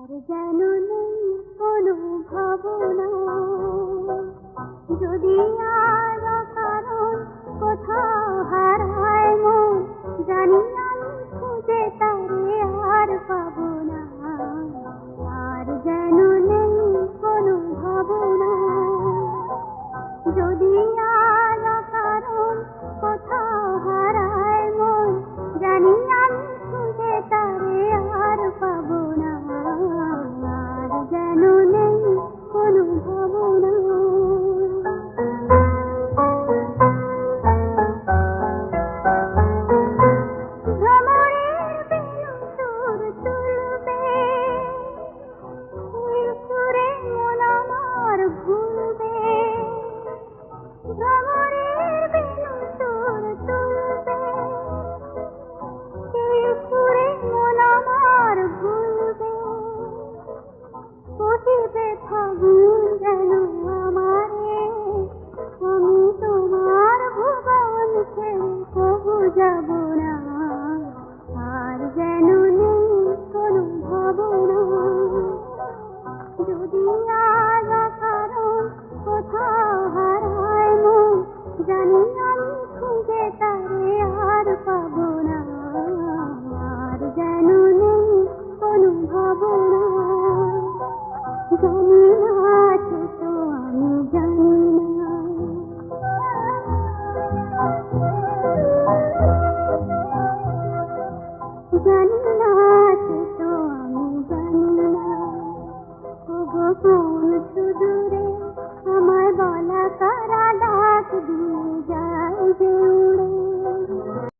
যেন নেই কোনো ভাবনা, যদি আর কারণ কোথাও হারায় মন, জানি আমি খুঁজে তারে আর পাবো না। আর যেন নেই কোনো ভাবনা, যদি আর কারণ কোথাও হারায় মন, জানি আমি খুঁজে তারে আর পাবো না। আর যেন নেই কোনো ভাবনা। ভ্রমরের বেলুন সুর তুলবে, এই সুরে মন আমার ভুলবে। ভ্রমরের বেলুন সুর তুলবে, এই সুরে মন আমার ভুলবে। কহিবে ফাগুন যেন আমারে, আমি তোমার ভুবন ছেড়ে কবু যাব না। আর যেন নেই কোনো ভাবনা, যদি আজ কারণ কোথাও হারায় মন, জানি আমি খুঁজে তারে আর পাবো না। আর যেন নেই কোনো ভাবনা, জানি না আছে তো আমি জানি না। জানি